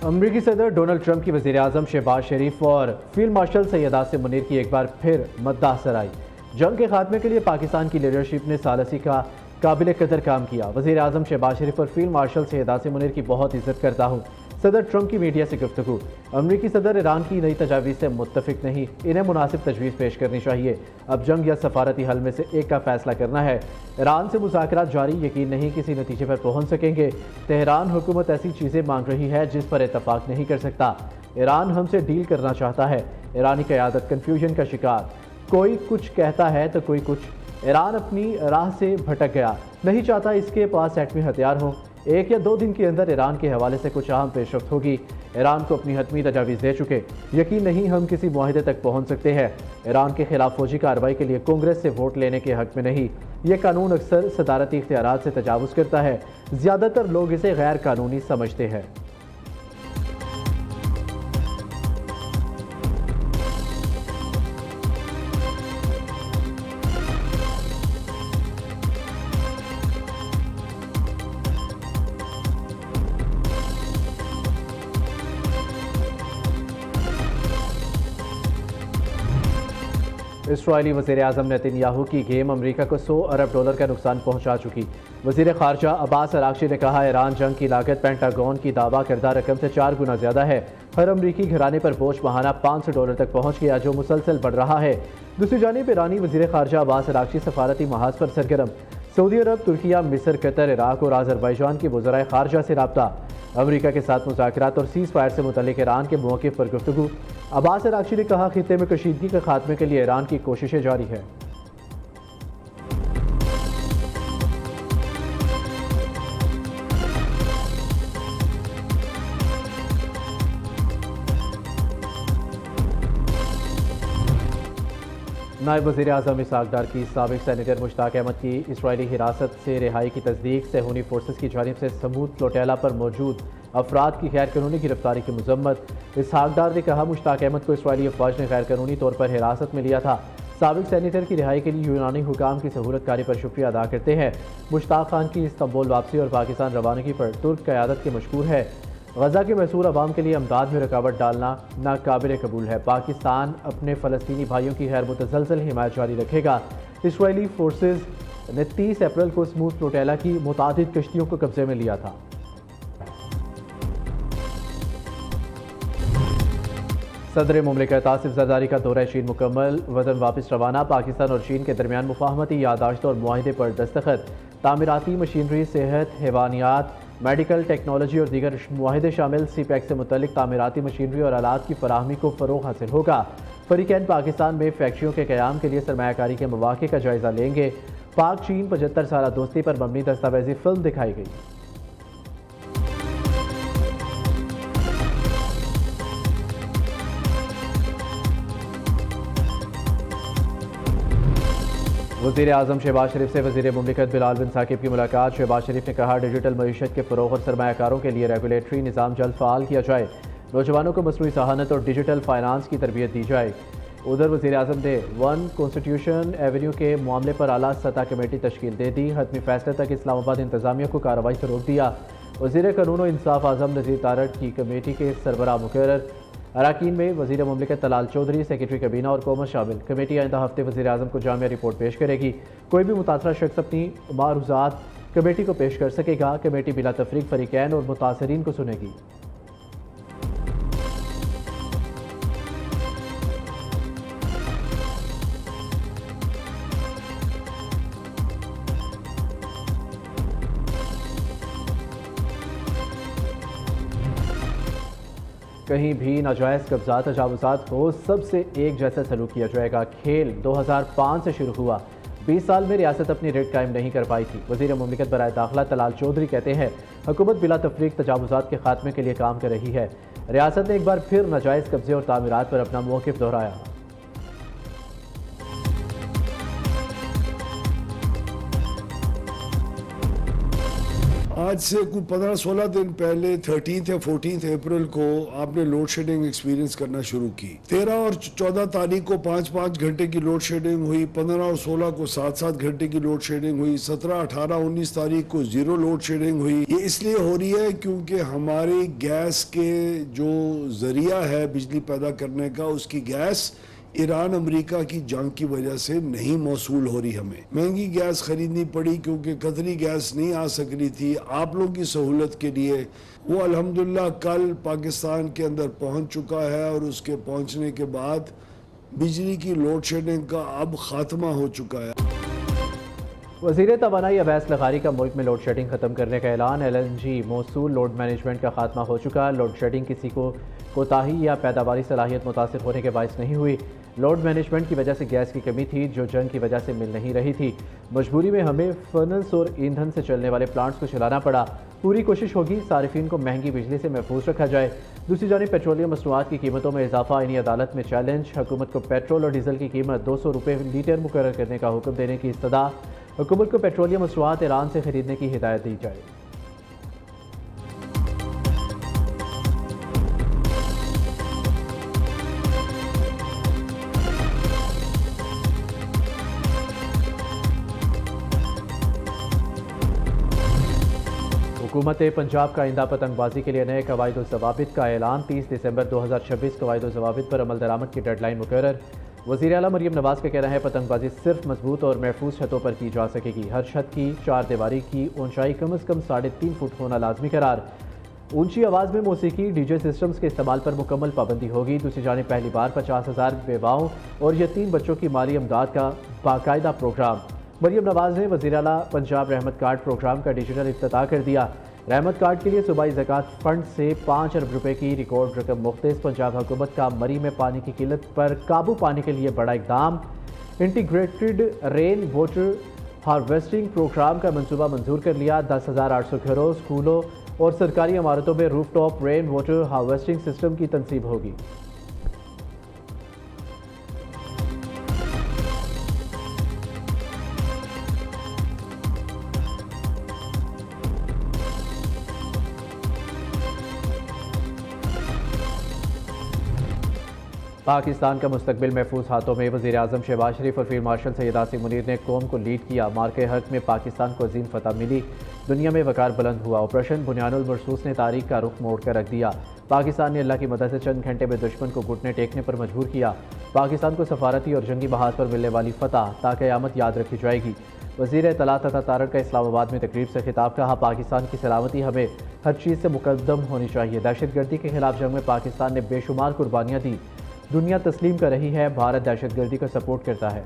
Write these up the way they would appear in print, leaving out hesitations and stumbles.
अमरीकी सदर Donald Trump की वज़ीर आज़म शहबाज शरीफ और फील्ड मार्शल सैयद आसिम मुनीर की एक बार फिर मद्दासर आई। जंग के खात्मे के लिए पाकिस्तान की लीडरशिप ने सालसी का काबिल कदर काम किया। वज़ीर आज़म शहबाज शरीफ और फील्ड मार्शल सैयद आसिम मुनीर की बहुत इज्जत करता हूँ। सदर ट्रंप की मीडिया से गुफ्तगू। अमरीकी सदर ईरान की नई तजावीज़ से मुत्तफिक नहीं, इन्हें मुनासिब तजवीज़ पेश करनी चाहिए। अब जंग या सफारती हल में से एक का फैसला करना है। ईरान से मुज़ाकरात जारी, यकीन नहीं किसी नतीजे पर पहुँच सकेंगे। तेहरान हुकूमत ऐसी चीज़ें मांग रही है जिस पर इतफाक़ नहीं कर सकता। ईरान हमसे डील करना चाहता है। ईरानी क़यादत कन्फ्यूजन का शिकार, कोई कुछ कहता है तो कोई कुछ। ईरान अपनी राह से भटक गया, नहीं चाहता इसके पास एटमी हथियार हो। 1 या 2 दिन के अंदर ईरान के हवाले से कुछ अहम पेशरफ्त होगी। ईरान को अपनी हतमी तजावीज़ दे चुके, यकीन नहीं हम किसी मुआहदे तक पहुँच सकते हैं। ईरान के खिलाफ फौजी कार्रवाई के लिए कांग्रेस से वोट लेने के हक में नहीं। ये कानून अक्सर सदारती इख्तियारात से तजावुज़ करता है। ज़्यादातर लोग इसे गैर कानूनी समझते हैं। इसराइली वज़ीर आज़म नेतन्याहू की गेम अमरीका को $100 अरब का नुकसान पहुंचा चुकी। वज़ीर ख़ारजा अब्बास अराग़ची ने कहा, ईरान जंग की लागत पेंटागन की दावा करदा रकम से 4 गुना ज़्यादा है। हर अमरीकी घराने पर बोझ माहाना $500 तक पहुँच गया, जो मुसलसल बढ़ रहा है। दूसरी जानिब ईरानी वज़ीर ख़ारजा अब्बास अराग़ची सफारती महाज पर सरगर्म। सऊदी अरब, तुर्किया, मिस्र, कतर, इराक और आज़रबाईजान के वज़राए ख़ारजा से रब्ता। अमरीका के साथ मुज़ाकरात और सीज़ फायर से मुतल्लिक़ ईरान के मौक़िफ़ पर गुफ्तगू। अब्बास अराग़ची ने कहा, खित्ते में कशीदगी के खात्मे के लिए ईरान की कोशिशें जारी है। नायब वज़ीर आज़म इसहाक़ डार की साबिक़ सेनेटर मुश्ताक अहमद की इसराइली हिरासत से रिहाई की तस्दीक। सेहूनी फोर्सेस की जानिब से समूद फ्लोटेला पर मौजूद अफराद की गैर कानूनी गिरफ्तारी की मजम्मत। इसहाक़ डार ने कहा, मुश्ताक अहमद को इसराइली अफवाज ने गैर कानूनी तौर पर हिरासत में लिया था। साबिक़ सेनेटर की रिहाई के लिए यूनानी हुकाम की सहूलतकारी पर शुक्रिया अदा करते हैं। मुश्ताक खान की इस्तांबुल वापसी और पाकिस्तान रवानगी पर तुर्क क़यादत के मशकूर है। गजा के महसूल अवाम के लिए अमदाद में रुकावट डालना नाकाबिल कबूल है। पाकिस्तान अपने फ़लस्तीनी भाइयों की गैर मुतसलसल हिमायत जारी रखेगा। इसराइली फोर्सेज ने 30 अप्रैल को स्मूथ फ्लोटेला की मुतादिद कश्तियों को कब्जे में लिया था। सदर मुमलिकत आसिफ ज़रदारी का दौरा चीन मुकम्मल, वतन वापस रवाना। पाकिस्तान और चीन के दरमियान मुफाहमती यादाश्त और मुआहिदे पर दस्तखत। तामीराती मशीनरी, सेहत, हैवानियात, मेडिकल टेक्नोलॉजी और दीगर मुआहिदे शामिल। CPEC से मुतल्लिक तामीराती मशीनरी और आलात की फराहमी को फ़रोग़ हासिल होगा। फ़रीक़ैन पाकिस्तान में फैक्ट्रियों के क़याम के लिए सरमायाकारी के मौक़े का जायज़ा लेंगे। पाक चीन 75 साला दोस्ती पर मबनी दस्तावेज़ी फ़िल्म दिखाई गई। वज़ीर आज़म शहबाज शरीफ से वज़ीर मुमलिकत बिलाल बिन साकिब की मुलाकात। शहबाज शरीफ ने कहा, डिजिटल मईशत के फ़रोग़ और सरमायाकारों के लिए रेगुलेटरी निज़ाम जल्द फ़ाल किया जाए। नौजवानों को मसनूई सहानत और डिजिटल फाइनेंस की तरबियत दी जाए। उधर वज़ीर आज़म ने 1 कॉन्स्टिट्यूशन एवेन्यू के मामले पर आला सतह कमेटी तश्कील दे दी। हतमी फैसले तक इस्लामाबाद इंतज़ामिया को कार्रवाई से रोक दिया। वज़ीर कानून और इंसाफ आज़म नज़ीर तारड़ की कमेटी के सरबराह मुकर्रर। अराकीन में वज़ीर मुमलिकत तलाल चौधरी, सेक्रेटरी कबीना और कौमत शामिल। कमेटी आइंदा हफ्ते वज़ीर आज़म को जामिया रिपोर्ट पेश करेगी। कोई भी मुतासरा शख्स अपनी मारूज़ात कमेटी को पेश कर सकेगा। कमेटी बिला तफरीक फ़रीक़ैन और मुतासरीन को सुनेगी। कहीं भी नाजायज़ कब्ज़ा तजावुज़ात हो, सबसे एक जैसा सलूक किया जाएगा। खेल 2005 से शुरू हुआ, 20 साल में रियासत अपनी रेट कायम नहीं कर पाई थी। वज़ीर मुमलिकत बराए दाखिला तलाल चौधरी कहते हैं, हुकूमत बिला तफरीक तजावुज़ात के खात्मे के लिए काम कर रही है। रियासत ने एक बार फिर नाजायज़ कब्जे और तामीरात पर अपना मौक़िफ़ दोहराया। आज से कुछ 15-16 दिन पहले 13 या 14 अप्रैल को आपने लोड शेडिंग एक्सपीरियंस करना शुरू की। 13 और 14 तारीख को 5-5 घंटे की लोड शेडिंग हुई, 15 और 16 को 7-7 घंटे की लोड शेडिंग हुई, 17, 18, 19 तारीख को 0 लोड शेडिंग हुई। ये इसलिए हो रही है क्योंकि हमारी गैस के जो जरिया है बिजली पैदा करने का, उसकी गैस ईरान अमेरिका की जंग की वजह से नहीं मौसूल हो रही। हमें महंगी गैस खरीदनी पड़ी क्योंकि कतरी गैस नहीं आ सक रही थी। आप लोगों की सहूलत के लिए वो अल्हम्दुलिल्लाह कल पाकिस्तान के अंदर पहुंच चुका है और उसके पहुंचने के बाद बिजली की लोड शेडिंग का अब खात्मा हो चुका है। वज़ीर तवानाई अवैस लग़ारी का मुल्क में लोड शेडिंग खत्म करने का ऐलान। LNG मौसूल लोड मैनेजमेंट का खात्मा हो चुका। लोड शेडिंग किसी को कोताही या पैदावारी सलाहियत मुतासिर होने के बायस नहीं हुई। लोड मैनेजमेंट की वजह से गैस की कमी थी जो जंग की वजह से मिल नहीं रही थी। मजबूरी में हमें फर्नेस और ईंधन से चलने वाले प्लांट्स को चलाना पड़ा। पूरी कोशिश होगी सारिफिन को महंगी बिजली से महफूज रखा जाए। दूसरी जानिब पेट्रोलियम मसनूआत की कीमतों में इजाफा आईनी अदालत में चैलेंज। हुकूमत को पेट्रोल और डीजल की कीमत 200 रुपये लीटर मुकर्रर करने का हुक्म देने की इस्तदा। हुकूमत को पेट्रोलियम मसनूआत ईरान से खरीदने की हिदायत दी जाए। हुकूमत पंजाब का आइंदा पतंगबाजी के लिए नए कवायद ज़वाबित का ऐलान। 30 दिसंबर 2026 कवायद ज़वाबित पर अमल दरामद की डेडलाइन मुकर्रर। वज़ीर आला मरियम नवाज़ का कहना है पतंगबाजी सिर्फ मजबूत और महफूज छतों पर की जा सकेगी। हर छत की 4 दीवारी की ऊंचाई कम अज़ कम 3.5 फुट होना लाजमी करार। ऊंची आवाज़ में मौसीकी डीजे सिस्टम्स के इस्तेमाल पर मुकम्मल पाबंदी होगी। दूसरी जानिब पहली बार 50,000 बेवाओं और यतीम बच्चों की माली इमदाद का बाकायदा प्रोग्राम। मरियम नवाज़ ने वज़ीर आला पंजाब रहमत कार्ड प्रोग्राम का डिजिटल इफ्तिताह कर दिया। रहमत कार्ड के लिए सूबाई ज़कात फंड से 5 अरब रुपए की रिकॉर्ड रकम मुख्तस। पंजाब हुकूमत का मरी में पानी की किल्लत पर काबू पाने के लिए बड़ा इकदाम। Integrated rain water harvesting programme का मंसूबा मंजूर कर लिया। 10,800 घरों, स्कूलों और सरकारी इमारतों में rooftop rain water harvesting system की तनसीब होगी। पाकिस्तान का मुस्तकबिल महफूज हाथों में। वज़ीर आज़म शहबाज शरीफ और फील्ड मार्शल सैयद आसिम मुनीर ने कौम को लीड किया। मार्के हक में पाकिस्तान को अजीम फतह मिली। दुनिया में वकार बुलंद हुआ। ऑपरेशन बुनियानुल मरसूस ने तारीख का रुख मोड़ कर रख दिया। पाकिस्तान ने अल्लाह की मदद से चंद घंटे में दुश्मन को घुटने टेकने पर मजबूर किया। पाकिस्तान को सफारती और जंगी बहाज पर मिलने वाली फतह ताक़यामत याद रखी जाएगी। वज़ीर इत्तलात तथा तारड़ का इस्लामाबाद में तकरीब से खिताब। कहा पाकिस्तान की सलामती हमें हर चीज़ से मुकद्दम होनी चाहिए। दहशतगर्दी के खिलाफ जंग में पाकिस्तान ने बेशुमार कुर्बानियाँ दी। दुनिया तस्लीम कर रही है भारत दहशतगर्दी को सपोर्ट करता है।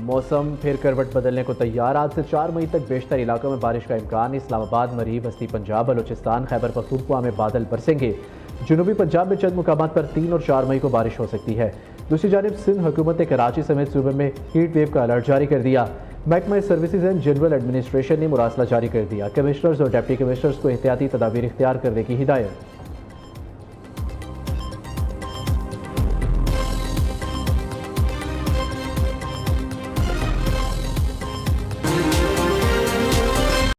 मौसम फिर करवट बदलने को तैयार। आज से 4 मई तक बेशतर इलाकों में बारिश का इम्कान। इस्लामाबाद, मरी, बस्ती पंजाब, बलोचिस्तान, खैबर पख्तूनख्वा में बादल बरसेंगे। जनूबी पंजाब में चंद मुकामात पर 3 और 4 मई को बारिश हो सकती है। दूसरी जानिब सिंध हुकूमत ने कराची समेत सूबे में हीट वेव का अलर्ट जारी कर दिया। महकमा सर्विसेज एंड जनरल एडमिनिस्ट्रेशन ने मुरासला जारी कर दिया। कमिश्नर्स और डिप्टी कमिश्नर्स को एहतियाती तदाबीर इख्तियार करने की हिदायत।